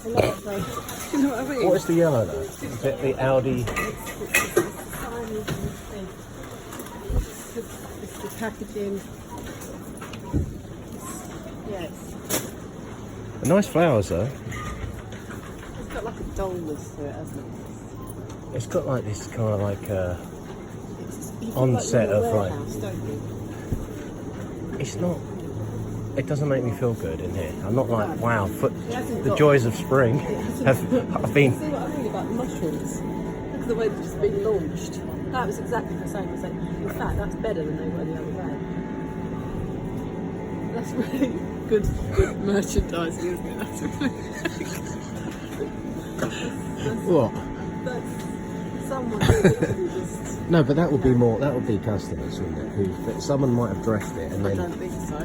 I love it, though. You know what I mean? What is the yellow though? Is it the All Dee? It's the packaging. Yes. Nice flowers though. It's got like a dullness to it, hasn't it? It's got like this kind of like You feel onset like you're in a of like. warehouse, don't you? It's not. It doesn't make me feel good in here. I'm not like, wow, the got- joys of spring have been. See what I mean about the mushrooms? Look at the way they've just been launched. That was exactly the same as that. In fact, that's better than they were the other day. That's really good merchandising, isn't it? What? That's someone who literally just. No, but that would be more. That would be customers, wouldn't it? Who someone might have dressed it and I then. don't think so.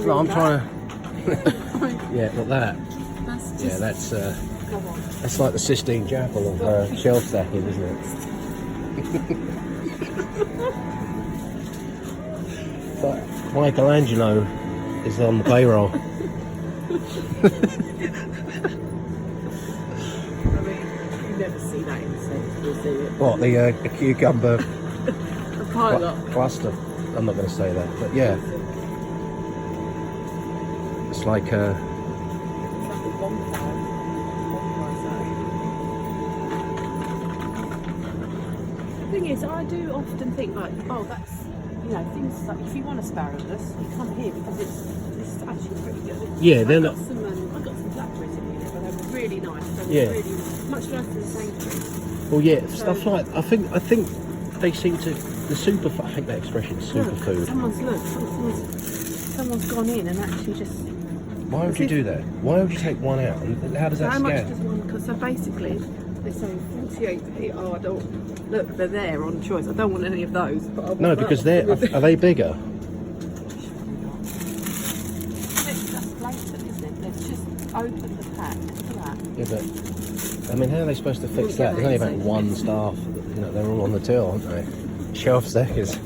No, I'm trying to. I mean, Yeah, but that. that's just. Yeah, that's Come on. that's like the Sistine Chapel of shelf stacking, isn't it? But Michelangelo is on the payroll. I mean, you never see that in the sense, you see it. What the cucumber The pilot. cluster? I'm not going to say that, but yeah, it's like The thing is, I do often think like, oh, that's, you know, things like if you want asparagus, you come here because it's actually pretty good. Yeah, they're I not. got some blackberries in here, but they were really nice. They were Yeah. really much nicer than Sainsbury's. Well, yeah, stuff like I think they seem to the super. I think that expression is superfood. Someone's gone in and actually just. Why would you do that? Why would you take one out? And how does that How much scan? does one cost? So basically, they're saying 48p. Oh, I don't. Look, they're there on choice. I don't want any of those. But I want No, because they're are they bigger? That's blatant, isn't it? They've just opened the pack. Look at that. Yeah, but I mean, how are they supposed to fix that? There's only about one staff. You know, they're all on the till, aren't they? Shelf stackers.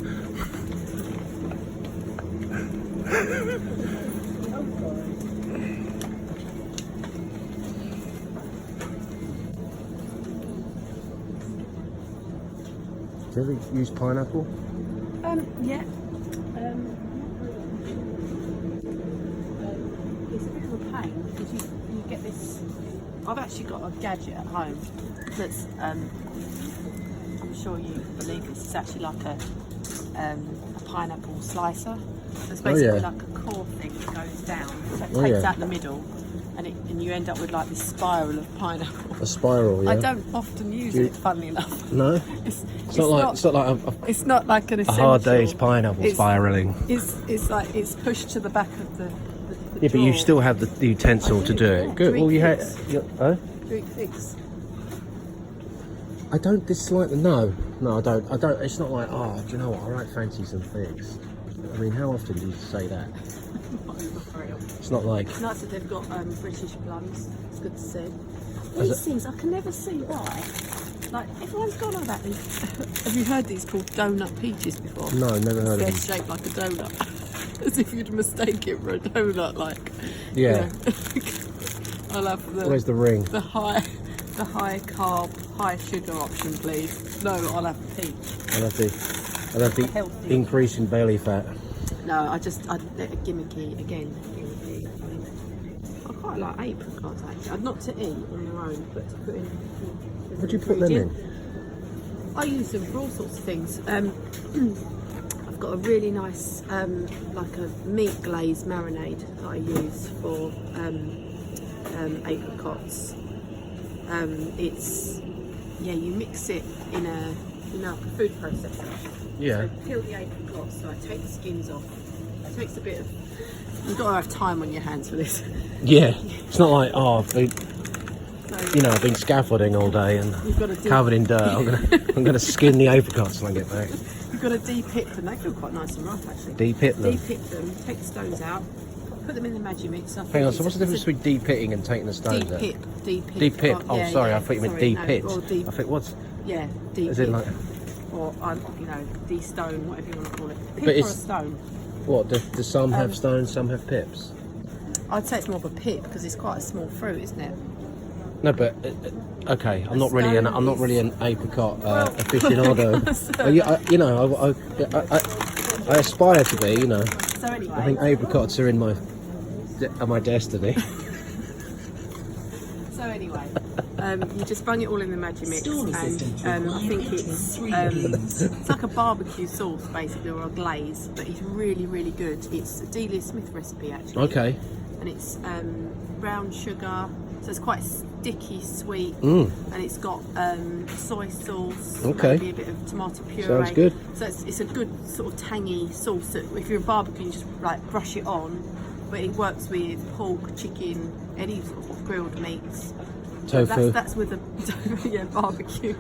Do you ever use pineapple? Yeah. It's a bit of a pain because you get this. I've actually got a gadget at home that's. I'm sure you believe this. It's actually like a pineapple slicer. It's basically like a core thing that goes down. So it takes out the middle, and you end up with like this spiral of pineapple. A spiral, yeah. I don't often use it, funnily enough. No. It's not like an a essential. hard day's pineapple spiraling. It's like it's pushed to the back of the Yeah, but you drawer. still have the utensil to do it. Good. Drink Well, you had. figs. Drink figs. I don't dislike them. No, I don't. It's not like, oh, do you know what? I might fancy some figs. I mean, how often do you say that? It's not like. It's nice that they've got British plums. It's good to see. Is These things, I can never see why. Like, everyone's gone on about these. Have you heard these called donut peaches before? No, never heard of They're them. shaped like a donut. As if you'd mistake it for a donut, like. Yeah. I'll have Where's the ring? the high carb, high sugar option, please. No, I'll have the peach. I'll have the Healthy. increase in belly fat. No, they're gimmicky again. Gimmicky. I mean, I quite like apricots actually. Not to eat on their own, but to put in. Would you put them in? I use them for all sorts of things. I've got a really nice, like a meat glaze marinade that I use for apricots. It's you mix it in a like a food processor. Yeah. So peel the apricots, so I take the skins off. It takes a bit of. You've got to have time on your hands for this. Yeah. It's not like, oh, So, I've been scaffolding all day and you've got to covered in dirt. I'm gonna skin the apricots when I get back. You've got to de-pip them. They feel quite nice and rough actually. De-pit them. De-pip them, take the stones out, put them in the Magimix. Hang on. So what's the difference between de-pitting and taking the stones out? De-pip. De-pip. Oh, yeah, sorry. yeah. I thought you meant Sorry, de-pit. No, or de- I think what's? Yeah, de-pip. Is it like? Or de-stone, whatever you want to call it. Pip But or a it's- stone. What? Do some have stones? Some have pips. I'd say it's more of a pip because it's quite a small fruit, isn't it? No, but okay, I'm not really an apricot aficionado. I aspire to be, you know. So anyway, I think apricots are my destiny. So anyway, you just bung it all in the Magimix, and I think it's like a barbecue sauce basically, or a glaze, but it's really, really good. It's a Delia Smith recipe actually. Okay. And it's brown sugar, so it's quite sticky, sweet, Mm. and it's got soy sauce, Okay. maybe a bit of tomato puree. Sounds good. So it's a good sort of tangy sauce that if you're a barbecue, you just like brush it on. But it works with pork, chicken, any sort of grilled meats. Tofu. That's with a barbecue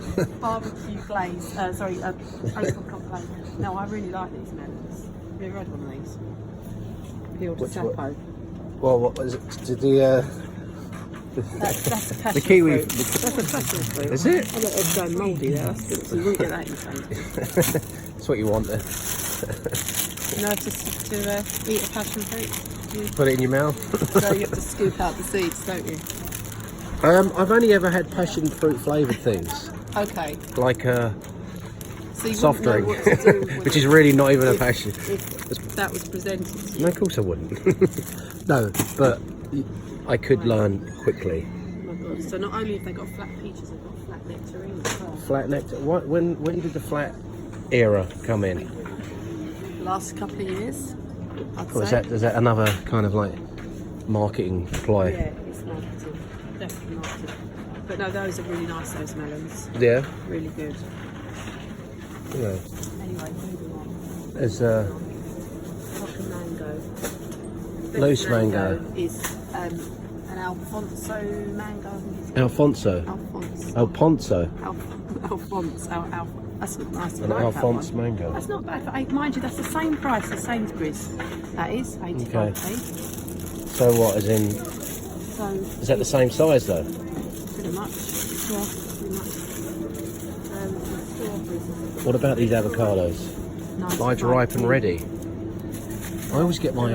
glaze. Apricot glaze. No, I really like these melons. Have you ever had one of these? Peeled Sapo. Well, what was it? Did That's a passion the kiwi? fruit. That's a passion fruit. Is it? I got eggs going mouldy there. That's good. So you wouldn't get that in Sainsbury's. That's what you want there. You know, to eat a passion fruit. Put it in your mouth. So you have to scoop out the seeds, don't you? I've only ever had passion fruit flavoured things, Okay. like So you soft wouldn't know drink, what to do with which it is really not even a passion. if that was presented to you. No, of course I wouldn't. No, but I could learn quickly. Oh my god! So not only have they got flat peaches, they've got flat nectarines as well. Flat nectar. What? When did the flat era come in? Last couple of years, I'd Or say. is that another kind of like marketing ploy? Yeah, it's marketing. Definitely marketing. But no, those are really nice. Those melons, Yeah. really good. Yeah. Anyway, moving on. There's Like a mango. Loose Best mango. is an Alfonso mango. I think it's Alfonso. Alfonso. Alfonso. Alphonse. That's not nice. I An like that Alphonse one. mango. That's not bad for mind you. That's the same price as Sainsbury's. That is 85p. So what? As in, So is that the same size though? pretty much. Yeah, pretty much. Strawberries. What about these avocados? Large, ripe and ready. I always get my.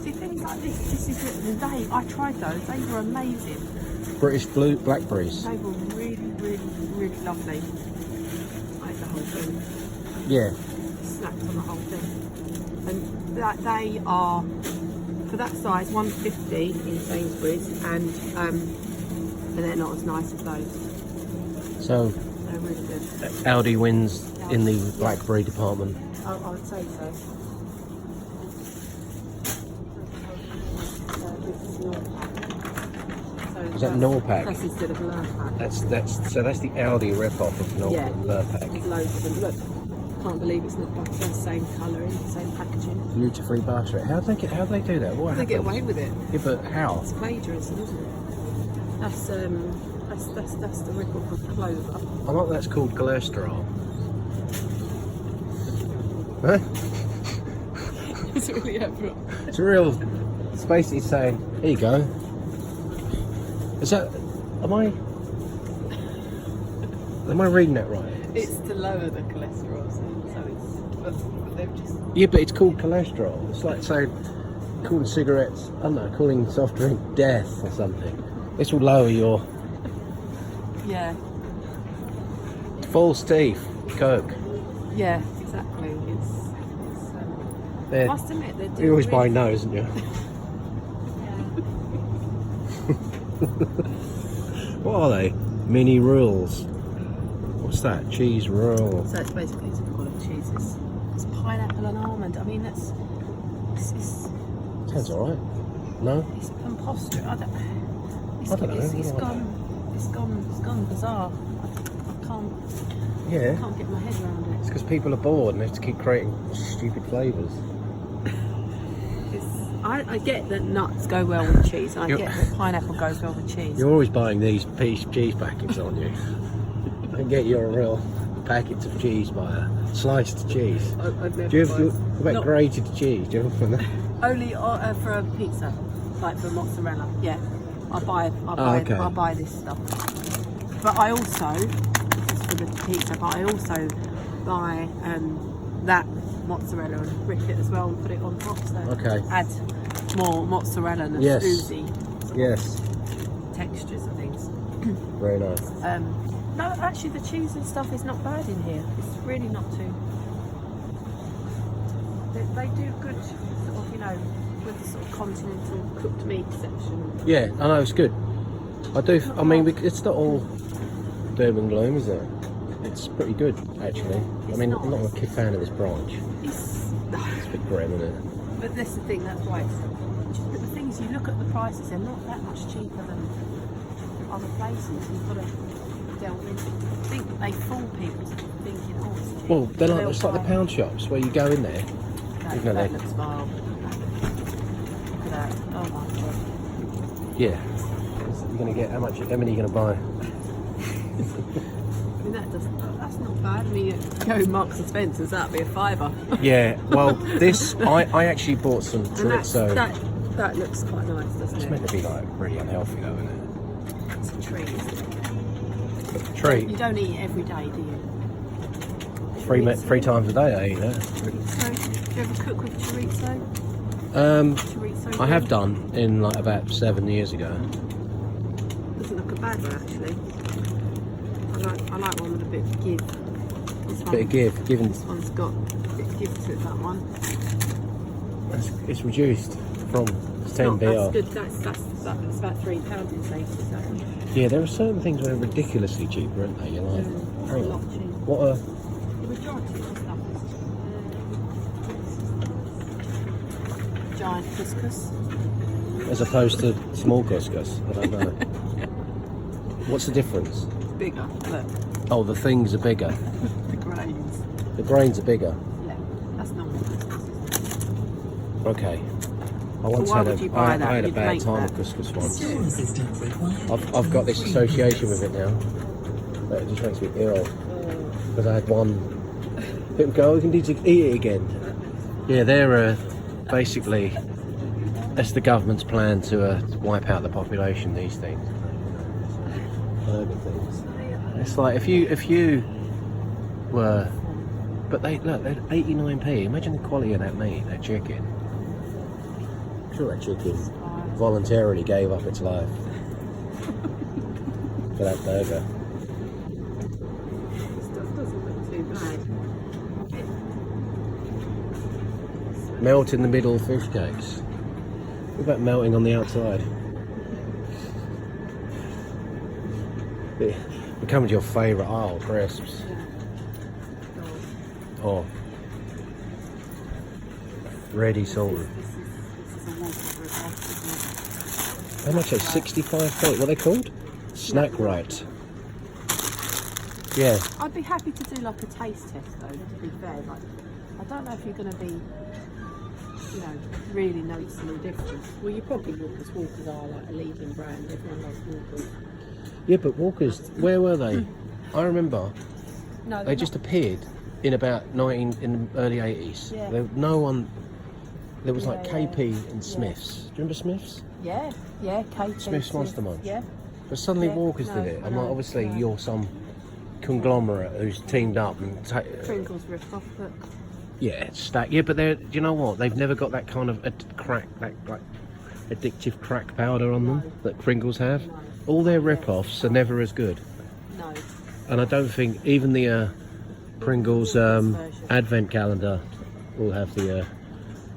See, things like this is I tried those, they were amazing. British blue blackberries. They were really, really, really lovely. I ate the whole thing, Yeah. snacked on the whole thing. And they are, for that size, 150 in Sainsbury's, and they're not as nice as those. So They're really good. Aldi wins in the blackberry department. I would say so. Is that Norpac? That's instead of Lurpak. That's the Aldi rip-off of Yeah. Lurpak. There's loads of them. Look, can't believe it's not butter, same colouring, same packaging. Gluten-free butter. How do they do that? What They get happens? away with it. Yeah, but how? It's plagiarism, isn't it? That's the rip-off of Clover. I like that's called cholesterol. Huh? It's really everyone. It's real. It's basically saying, here you go. Is that? Am I reading that right? It's to lower the cholesterol, so but they've just. Yeah, but it's called cholesterol. It's like saying, calling cigarettes, I don't know, calling soft drink death or something. This will lower your Yeah. false teeth, Coke. Yeah, exactly. It's I must admit, they're doing You're always really buying those, isn't you? What are they? Mini rules. What's that? Cheese roll. So it's basically typical of cheeses. It's pineapple and almond. I mean, it's Sounds alright. No? it's preposterous. I don't know. It's gone bizarre. I Yeah. can't get my head around it. It's because people are bored and they have to keep creating stupid flavours. I get that nuts go well with cheese, and I get that pineapple goes well with cheese. You're always buying these cheese packets, aren't you? I can get you a real packet of cheese by a sliced cheese. I've never Do you have tried. what about Not- grated cheese? Do you have that? Only for a pizza, like for mozzarella. Yeah, I buy this stuff. But I also, this is for the pizza, but I also buy that mozzarella and rip it as well and put it on top. So Okay. add more mozzarella and Yes. oozy Yes. textures and things. Very nice. No, actually the cheese and stuff is not bad in here. It's really not too. They do good, sort of, you know, with the sort of continental cooked meat section. Yeah, I know, it's good. I do. I mean, it's not all doom and gloom, is it? It's pretty good, actually. I mean, I'm not a fan of this branch. It's It's a bit grim, isn't it? But that's the thing, that's why it's. But the thing is, you look at the prices, they're not that much cheaper than other places. You've got to delve into it. I think they fool people thinking, oh, it's cheap. Well, it's like the pound shops where you go in there. That looks vile. Look at that. Oh my god. Yeah. You're going to get, how many are you going to buy? I mean, that's not bad. I mean, you go Marks and Spencer's, that'd be a $5. Yeah, well, this, I actually bought some chorizo. That looks quite nice, doesn't It's it? meant to be like really unhealthy though, isn't It's a treat, isn't it? it? Treat. You don't eat it every day, do you? Three times a day I eat that. Chorizo? Do you ever cook with chorizo? Chorizo I have done in like about 7 years ago. Doesn't look a bad one actually. I like one with a bit of give. This one, Bit of give, given This one's got a bit of give to it, that one. it's reduced from 10 Not, BR. that's good, that's about £3 in places. So. Yeah, there are certain things that are ridiculously cheaper, aren't they? You're like, It's a hang lot on, cheaper. what The majority of the stuff is giant couscous. as opposed to small couscous? I don't know. What's the difference? Bigger, look, Oh, the things are bigger. the grains. The grains are bigger. Yeah, that's normal couscous. Okay. I once why had would you I buy that? had a You'd bad make time that. with couscous once. I've got this association with it now. That just makes me ill. Because I had one. People go, oh, you need to eat it again. Yeah, they're basically, that's the government's plan to wipe out the population, these things. Burger things. It's like if you were, but they're 89p. Imagine the quality of that meat, that chicken. I'm sure that chicken voluntarily gave up its life for that burger. Stuff doesn't look too bad. Melt in the middle fish cakes. What about melting on the outside? It becomes your favourite aisle, crisps. Oh. Ready salted. This is a walk for a test, isn't How much is 65p? What are they called? Snack right. Yeah. it? I'd be happy to do like a taste test though, to be fair. Like, I don't know if you're going to be, you know, really noticeable difference. Well, you probably will, because Walkers are like a leading brand. Everyone loves Walkers. Yeah, but Walkers, where were they? I remember No, they just appeared in about in the early 80s. Yeah. There was like Yeah, KP yeah. and Smiths. Do you remember Smiths? Yeah, Kate. Smith's Monster Munch. Yeah. But suddenly Yeah, Walkers no, did it. I I'm know, like, obviously no. you're some conglomerate who's teamed up and Pringles rip off, but yeah, stack. Yeah, but do you know what? They've never got that kind of crack, that like addictive crack powder on them that Pringles have. No. All their rip-offs are never as good. no. And I don't think even the Pringles advent calendar will have the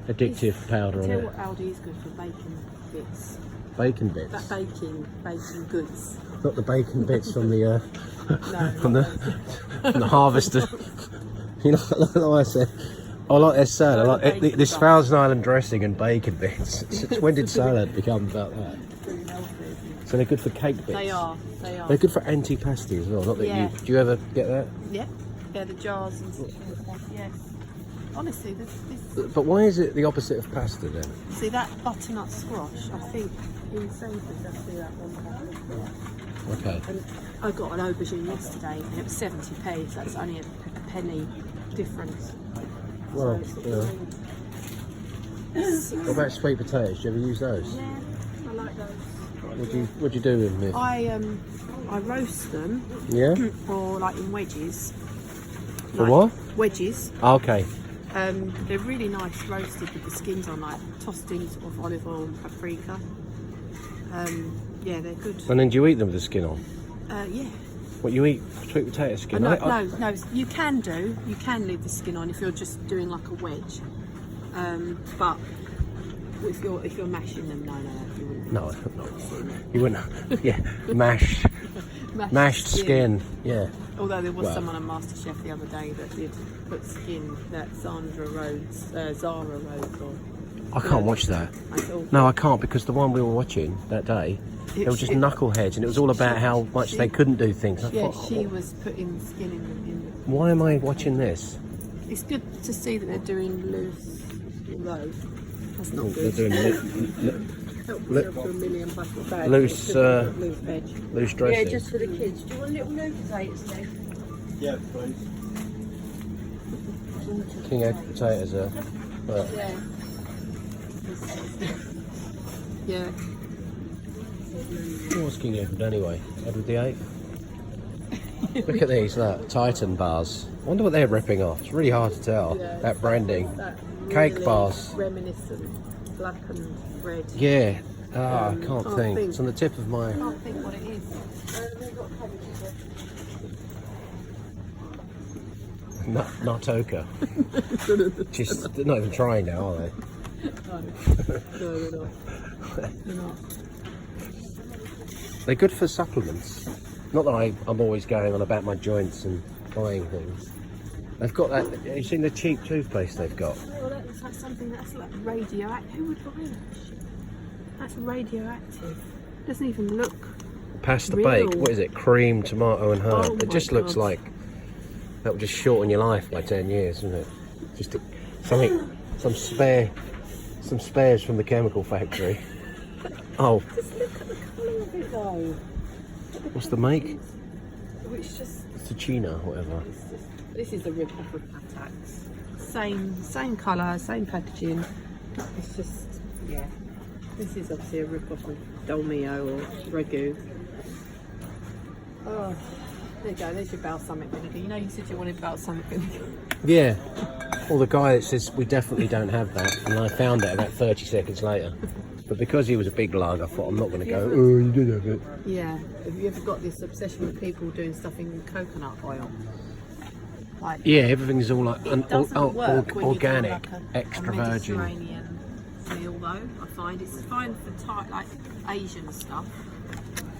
addictive powder on Tell it. what All Dee is good for, bacon bits. Bacon bits. That baking goods. Not the bacon bits from the No, from the harvester. You know, like I said, I like their salad. I like this Thousand Island dressing and bacon bits. Since when did salad become about that? Pretty healthy, isn't it? So they're good for cake bits. They are. They're good for antipasti as well. Not that Yeah. do you ever get that? Yeah, the jars and stuff. Yes. Honestly, this. But why is it the opposite of pasta then? See that butternut squash? I think in Sainsbury's they do that one. Okay. And I got an aubergine yesterday, and it was 70p. So that's only a penny difference. Well, So yeah. What about sweet potatoes? Do you ever use those? yeah, I like those. What'd you do with them? I roast them, Yeah. or like in wedges. For Like what? Wedges. Okay. They're really nice roasted with the skins on, like tossed in sort of olive oil and paprika. Yeah, they're good. And then do you eat them with the skin on? Yeah. What, you eat sweet potato skin? No, you can do. You can leave the skin on if you're just doing like a wedge. But if you're mashing them, no, you wouldn't. No, you wouldn't. Yeah, mashed skin. Yeah. Although there was someone on MasterChef the other day that did put skin, that Zara Rhodes, or I can't watch that. No, I can't, because the one we were watching that day, they were just knuckleheads, and it was all about how much they couldn't do things. She was putting skin in. Why am I watching this? It's good to see that they're doing loose, although that's not They're good. doing loose dressing. Yeah, just for the kids. Do you want little new potatoes then? Yeah, please. King egg potatoes there. But Yeah. what's King Edward anyway? Edward the VIII? Look at these, look, Titan bars. I wonder what they're ripping off. It's really hard to tell. That branding. That Cake really bars. Reminiscent, black and red. Yeah. I can't think. think. It's on the tip of my... I can't think what it is. Nartoka. Just, they're not even trying now, are they? No, they're not. They're not. They're good for supplements. Not that I'm always going on about my joints and buying things. They've got that. Have you seen the cheap toothpaste they've got? Well, that looks like something that's like radioactive. Who would buy that shit? That's radioactive. Doesn't even look. Pasta real. bake. What is it? Cream, tomato, and herb. Oh It just my looks God. like that would just shorten your life by 10 years, wouldn't it? Just some spares from the chemical factory. Oh, Just look at the colour of it though. what's the make? Which just. Ticina, whatever. This is a rip-off of Patax. Same colour, same packaging. It's just, yeah. This is obviously a rip-off of Dolmio or Ragu. Oh, there you go. There's your balsamic vinegar. You know, you said you wanted balsamic vinegar. Yeah. Or the guy that says we definitely don't have that, and I found it about 30 seconds later. But because he was a big lug, I thought I'm not going to go. Oh, you did have it. Yeah. Have you ever got this obsession with people doing stuff in coconut oil? Like, Yeah, everything's all like it doesn't work when organic, you do like extra a virgin. Mediterranean meal though. I find it's fine for like Asian stuff,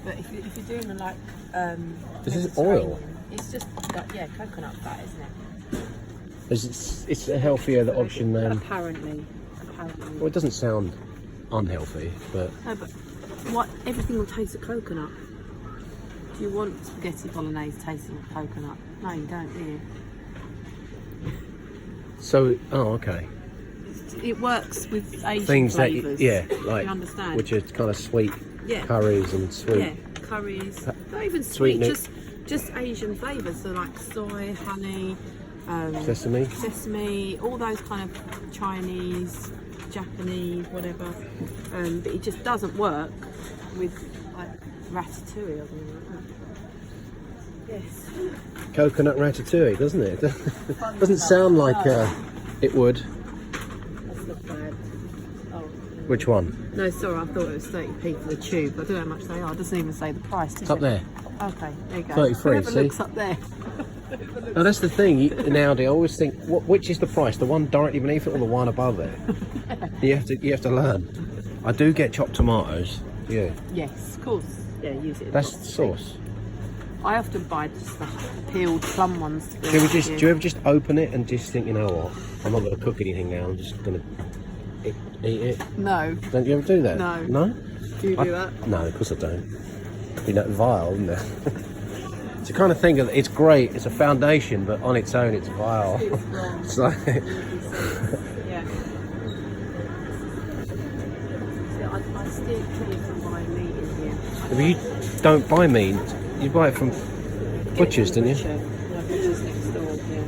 but if you're doing like Is this oil? Mediterranean, it's just like, coconut fat, isn't it? It's a healthier option than. Apparently. Well, it doesn't sound unhealthy, but No, but everything will taste of coconut. Do you want spaghetti bolognese tasting of coconut? No, you don't, do you? so. Oh, okay. It works with Asian Things flavours. that, like, you understand? which are kind of sweet Yeah. curries and sweet. Yeah, curries. Not even sweet sweet, meat. just Asian flavours. So like soy, honey, Sesame. all those kind of Chinese, Japanese, whatever. But it just doesn't work with like ratatouille or something like that. Yes. Coconut ratatouille, doesn't it? Doesn't sound like it would. That's not bad. Oh. Which one? No, sorry, I thought it was 30p for the tube. I don't know how much they are. It doesn't even say the price, does It's up it? there. Okay, there you go. 33, Whoever see? looks up there. No, that's the thing. In Aldi, I always think, which is the price? The one directly beneath it or the one above it? You have to learn. I do get chopped tomatoes. Yeah. Yes, of course. Yeah, use it. That's the sauce. I often buy just the peeled plum ones. To be Do honest with you ever just open it and just think, you know what? I'm not going to cook anything now. I'm just going to eat it. No. Don't you ever do that? No. No? Do you do that? No, of course I don't. It'd be that vile, isn't it? It's the kind of thing that it's great. It's a foundation, but on its own, it's vile. It's wrong. It's like. Yeah. See, I steer clear from buying meat in here. But you don't buy meat. You buy it from butchers, didn't you? Butcher. My butcher's next door, yeah.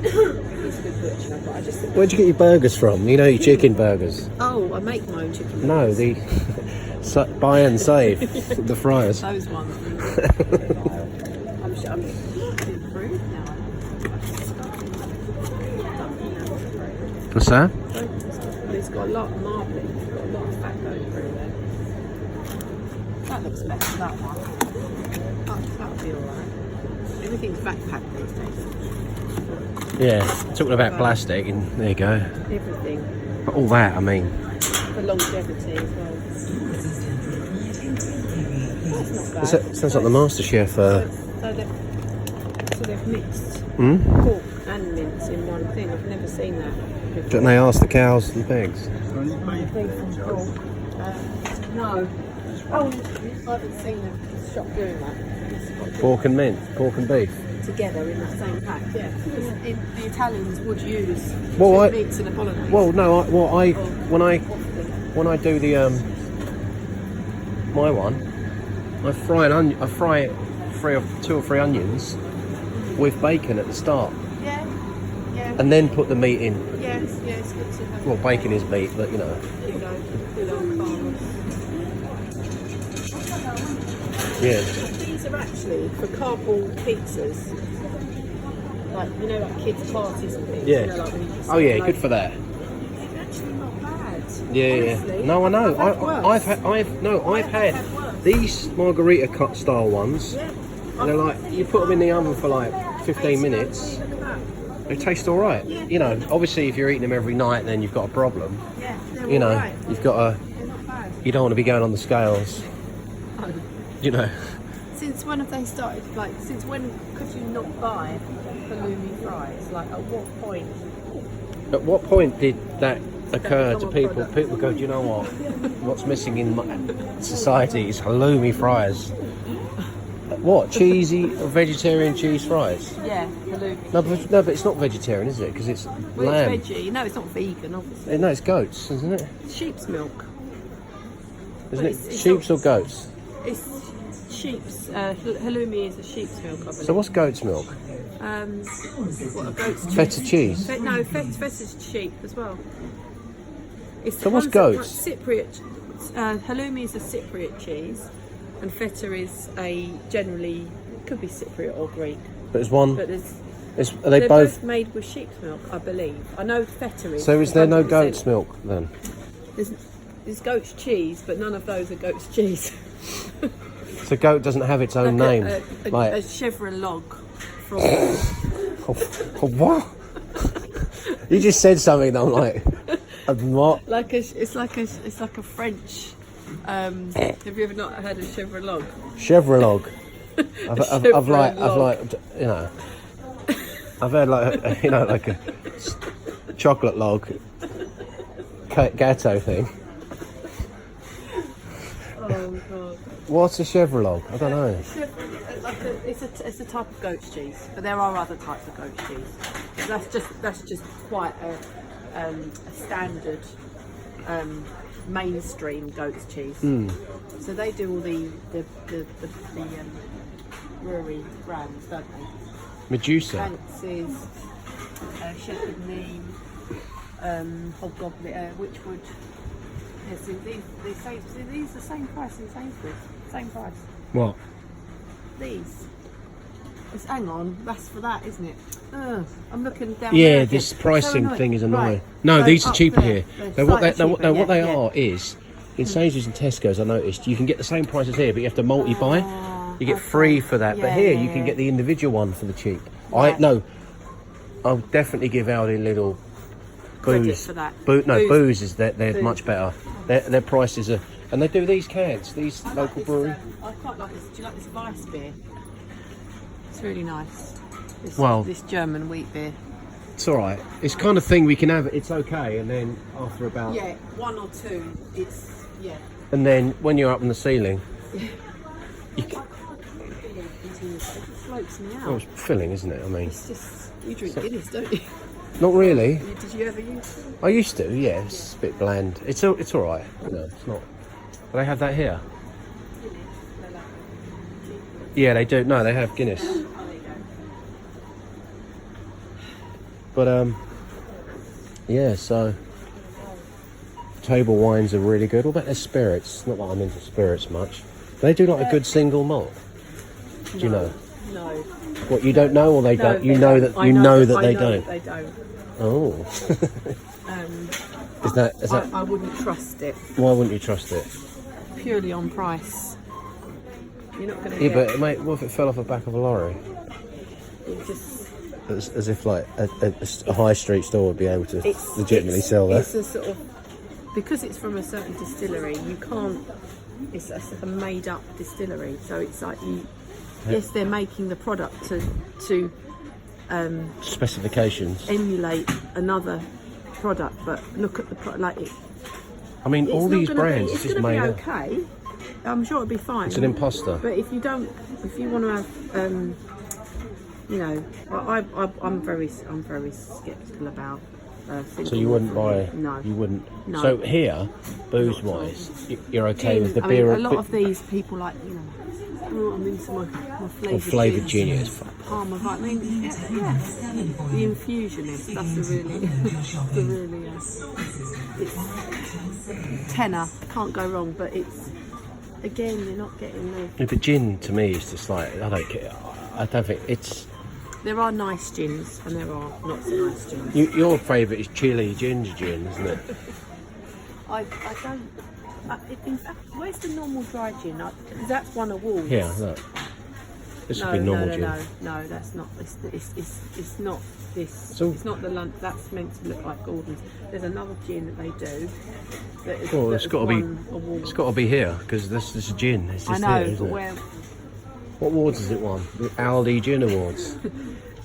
He's a good butcher, but I just... Where'd you get your burgers from? You know, your chicken burgers. Oh, I make my own chicken. No, the buy and save the fryers. Those ones. I'm improved now. What's that? It's got a lot of marbling. It's got a lot of fat going through there. That looks better, that one. That'll be alright. Everything's backpacked these days. Yeah, talking about plastic, and there you go. Everything. But all that, I mean. For longevity as well. That's not bad. Sounds like the MasterChef. So they've mixed pork and mince in one thing. I've never seen that before. Don't they ask the cows and pigs? Beef and pork. No. Oh, I haven't seen the shop doing that. Pork and mint, pork and beef. Together in the same pack, yeah. Because the Italians would use Well, meats in a bolognese. Well, no, when I do the my one, I fry two or three onions with bacon at the start, Yeah. and then put the meat in. Yes, it's good to have. Well, bacon is meat, but you know. Good old farmers. Yeah. These are actually for cardboard pizzas. Like, you know, like kids' parties and things. Yeah. You know, like when you just Oh yeah, like, good for that. They're actually not bad. Yeah, honestly. yeah. No, I know. I've had I've had worse. these margarita cut style ones. Yeah. And they're like, you put them in the oven for like 15 minutes. Look at that. They taste all right. Yeah. You know, obviously if you're eating them every night, then you've got a problem. Yeah, they're You know, all right. you've got a. They're not bad. You don't want to be going on the scales. Oh. You know. Since when have they started, like, since when could you not buy halloumi fries? Like, at what point? At what point did that occur to become a people? product? People go, do you know what? What's missing in society is halloumi fries. What? Cheesy vegetarian cheese fries? Yeah, halloumi. No, but it's not vegetarian, is it? Because it's Well, lamb. it's veggie. No, it's not vegan, obviously. No, it's goats, isn't it? It's sheep's milk. Isn't But it it's sheep's not- or goats? It's sheep's. Halloumi is a sheep's milk, I believe. So what's goat's milk? What, a goat's cheese? Feta cheese. No, feta's sheep as well. It's So what's ones that- goats? Cypriot. Halloumi is a Cypriot cheese, and feta is a generally could be Cypriot or Greek, But there's one. but Are they they're both? both made with sheep's milk, I believe. I know feta is. So is there no 100%. goat's milk then? There's goat's cheese, but none of those are goat's cheese. So goat doesn't have its own Like name. a Like chevre log from. what? You just said something that I'm like, what? It's like a French. Have you ever not had a chevre log? Chevrolet. I've Chevrolet. you know, I've had like, you know, like a chocolate log gatto thing. Oh god. What's a Chevrolet? I don't know. It's a type of goat's cheese, but there are other types of goat's cheese. That's just quite a standard mainstream goat's cheese. So they do all the brewery brands, don't they? Medusa. Fancy's, Shepherd Neame, Hobgoblin, Witchwood. Yeah, so these are the same price in Sainsbury's. Same price. What? These. Hang on, that's for that, isn't it? I'm looking down. Yeah, there this again. pricing So thing is annoying. Right. No, So these are up cheaper there, here. they're What slightly cheaper, what they yeah. are is, in Sainsbury's and Tesco's, I noticed you can get the same prices here, but you have to multi-buy. You get okay. free for that, but Yeah, here yeah, you can yeah. get the individual one for the cheap. Right. I'll definitely give Aldi a little Credit booze. for that. Booze is they're Booze. much better. Their prices are, and they do these cans, these I like local this, brewery. I quite like this. Do you like this Weiss beer? It's really nice. This German wheat beer. It's all right. It's kind of thing we can have. It's okay, and then after about, Yeah, one or two. It's and then when you're up in the ceiling, you can, It floats me out. oh, it's filling, isn't it? I mean, It's just you drink Guinness, don't you? not really. Did you ever use it? I used to, yeah. It's a bit bland. It's all right. No, it's not. Do they have that here? Yeah, they do. No, they have Guinness. But yeah. So table wines are really good. What about their spirits? Not that I'm into spirits much. They do like a good single malt. Do you know? No. What, you don't know, or they No, don't? You they know don't. that you know that I they know don't. that they don't. Oh. Is that? I wouldn't trust it Why wouldn't you trust it? purely on price. You're not going to Yeah, get. but mate, what if it fell off the back of a lorry? It just. As if like a high street store would be able to legitimately sell that. It's a sort of, because it's from a certain distillery. You can't. It's like a made-up distillery, so it's like you. Yes, they're making the product to Specifications. emulate another product, but look at the like it. I mean, all these brands It's just going to made be up. okay. I'm sure it'll be fine. It's an imposter. But if you want to have, you know, I'm very sceptical about. So you wouldn't buy? No. You wouldn't. No. So here, booze-wise, you're okay Gin, with the I beer. mean, a lot of these people like, you know, I'm into my flavoured gin gins. is fun. Parma, I mean, yeah, the infusionist. That's it's tenner. Can't go wrong, but it's again, you're not getting the. Yeah, but gin to me is just like I don't care. I don't think it's. There are nice gins and there are not so nice gins. Your favourite is chili ginger gin, isn't it? I don't. In fact, where's the normal dry gin? Because that's one of Wolves. Yeah, look. This would be normal gin. No, that's not. It's not this. So- It's not the lunch. That's meant to look like Gordon's. There's another gin that they do. That is, Well, that it's is got to be. won awards. It's got to be here because this is gin. It's I just know, here, isn't but it? where? What awards has it won? The All Dee Gin Awards.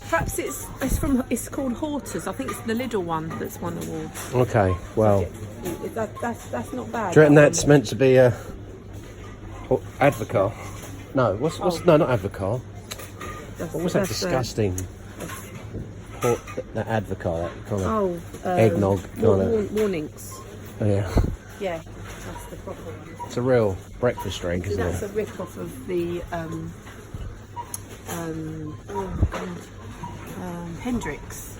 Perhaps it's called Horters. I think it's the Lidl one that's won awards. Okay, well, That's not bad. do you reckon that that's one. meant to be a Advocar? No, what's no, not Advocar. That's- What was that that's, disgusting? That Advocar, that kind of Oh, eggnog kind of. Warnings. Oh, yeah, Yeah, that's the proper one. it's a real breakfast drink, So isn't that's it? a rip-off of the Hendrix.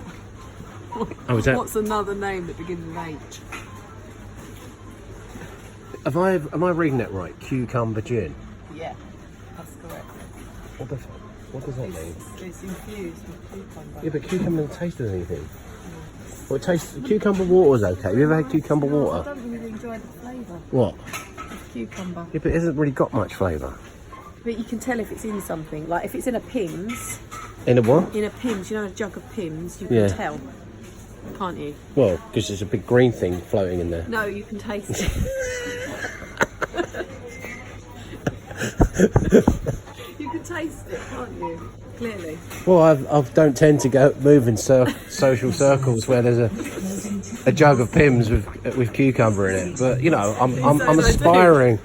Oh, is that? What's another name that begins with H? Am I reading that right? Cucumber gin. Yeah, that's correct. What does that mean? It's infused with cucumber. Yeah, but cucumber doesn't taste of anything. Well, it tastes. Cucumber water's okay. Have you ever had cucumber I water? don't really enjoy the flavour What? of cucumber. Yeah, but it hasn't really got much flavour. But you can tell if it's in something. Like if it's in a Pimm's, In a what? you know, a jug of Pimm's, you can Yeah. tell, can't you? Well, because there's a big green thing floating in there. No, you can taste it. You can taste it, can't you? Clearly. Well, I don't tend to move in social circles where there's a jug of Pimm's with cucumber in it. But you know, I'm So they aspiring.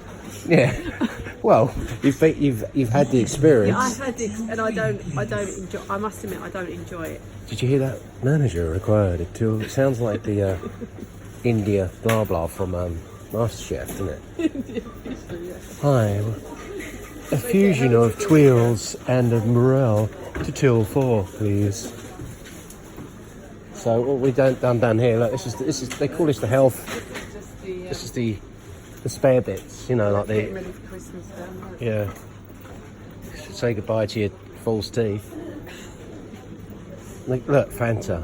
Yeah. Well, you've had the experience. Yeah, I've had this, and I don't enjoy. I must admit, I don't enjoy it. Did you hear that? Manager required it too. It sounds like the India blah blah from MasterChef, doesn't it? Hi. A fusion of Tweels and of Morel to till 4, please. So what we done down here, look, this is they call this the health. Just the This is the spare bits, you know, like getting the ready for Christmas. yeah. Say goodbye to your false teeth. Look, Fanta.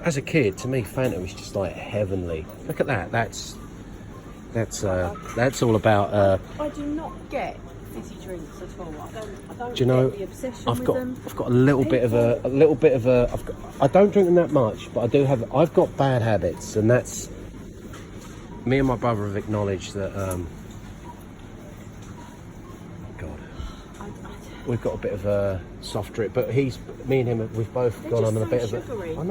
As a kid, to me, Fanta was just like heavenly. Look at that. That's all about. I do not get fizzy drinks at all. I don't Do you know? get the obsession I've with got them. I've got a little bit of a I don't drink them that much, but I've got bad habits, and that's me and my brother have acknowledged that. God, we've got a bit of a soft drip, but me and him, we've both They're gone just on a so bit sugary. of a. I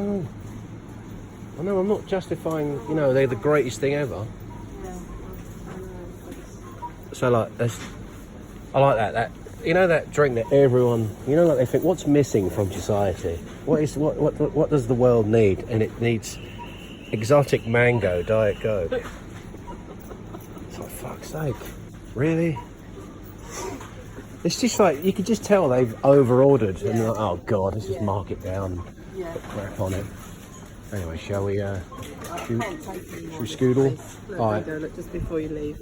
know. I'm not justifying. You know, they're the greatest thing ever. Yeah, I know. So like, I like that. You know that drink that everyone, you know, like they think, what's missing from society? What does the world need? And it needs exotic mango Diet Coke. It's like, fuck's sake, really? It's just like you could just tell they've over-ordered, and you're like, oh god, let's just mark it down, Yeah. put crap on it. Anyway, shall we? I can't take any more. we scoodle? Look, Alright. look, just before you leave.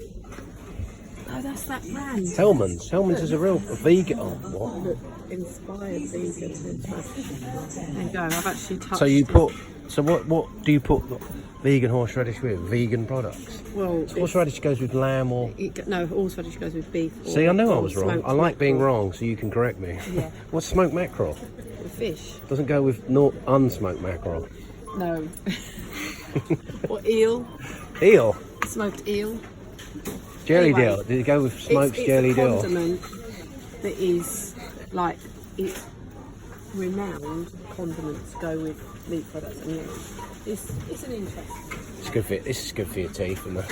Oh, that's that brand. Hellman's. Hellman's is a real vegan. Oh, what? Look, inspired vegan. There you go. I've actually touched. So you put. So what do you put vegan horseradish with? Vegan products. Well, Horseradish goes with lamb or. No, horseradish goes with beef. See, I knew I or was wrong. smoked I like being mackerel. wrong, so you can correct me. Yeah. What's smoked mackerel? With fish. Doesn't go with not unsmoked mackerel. No. Or eel. Eel. Smoked eel. Jelly Anyway, deal. Did it go with smoked it's jelly a deal? condiment that is like it's renowned condiments go with meat products, and yeah, it's an interest. It's good for this is good for your teeth, isn't it?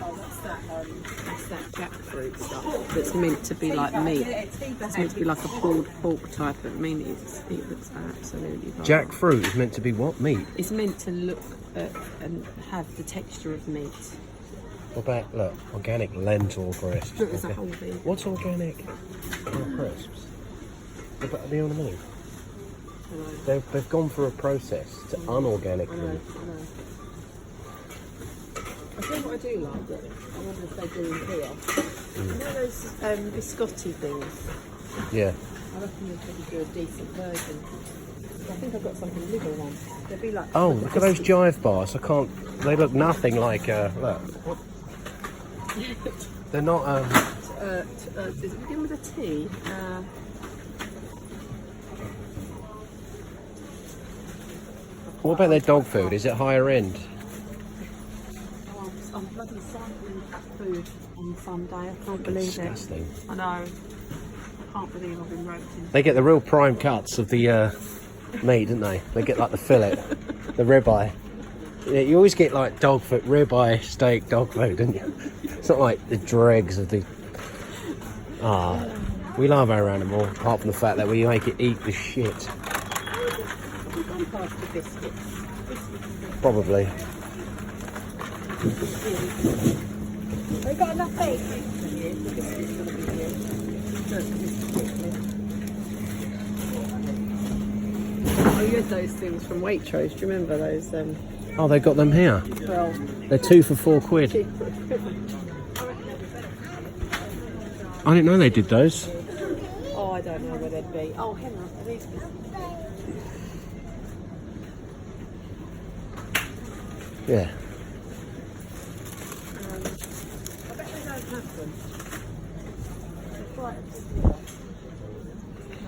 Oh, that's that jackfruit stuff that's meant to be like meat. It's meant to be like a pulled pork type. I mean, it looks absolutely vile. Jackfruit is meant to be what? Meat. It's meant to look and have the texture of meat. What about, look, organic lentil crisps? Look, there's a whole thing. What's organic crisps? Are they on the move? They've gone through a process to unorganic I know, them. I know. I think what I do like, but I wonder if they do in here. You know those biscotti things? Yeah. I reckon they probably do a decent version. I think I've got something little one. They'd be like. Oh, look at those Jive bars. I can't. They look nothing like. Look. What? They're not. Is it begin with a T? What about their dog food? Is it higher end? I'm bloody sampling food on Sunday. I can't believe Disgusting. it. I know. I can't believe I've been roasting. They get the real prime cuts of the meat, don't they? They get like the fillet, the ribeye. Yeah, you always get like dog food, ribeye, steak, dog food, don't you? It's not like the dregs of the. We love our animal, apart from the fact that we make it eat the shit. We've gone past the biscuits. Probably. They got enough bacon for you. The biscuits are going to be here. Oh, you had those things from Waitrose. Do you remember those? Oh, they got them here. Well, They're 2 for £4. cheaper. I didn't know they did those. Oh, I don't know where they'd be. Oh, hang on. Are these biscuits? Yeah. I bet they don't have them. They're quite obscure. No,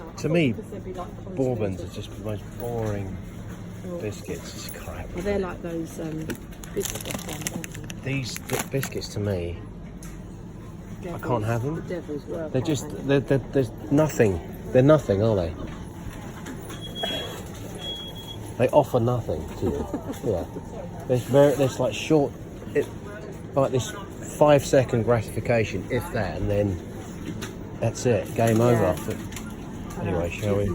I To thought me, because they'd be like Bourbons continental. are just the most boring biscuits. It's crap. Well, they're like those biscuits ones, aren't they? These biscuits to me, I can't have them. The devil's work. They're aren't just, they? there's nothing. They're nothing, are they? They offer nothing to you. Yeah. There's like short, like this 5-second gratification, if that, and then that's it. Game over. Yeah. Anyway, shall we?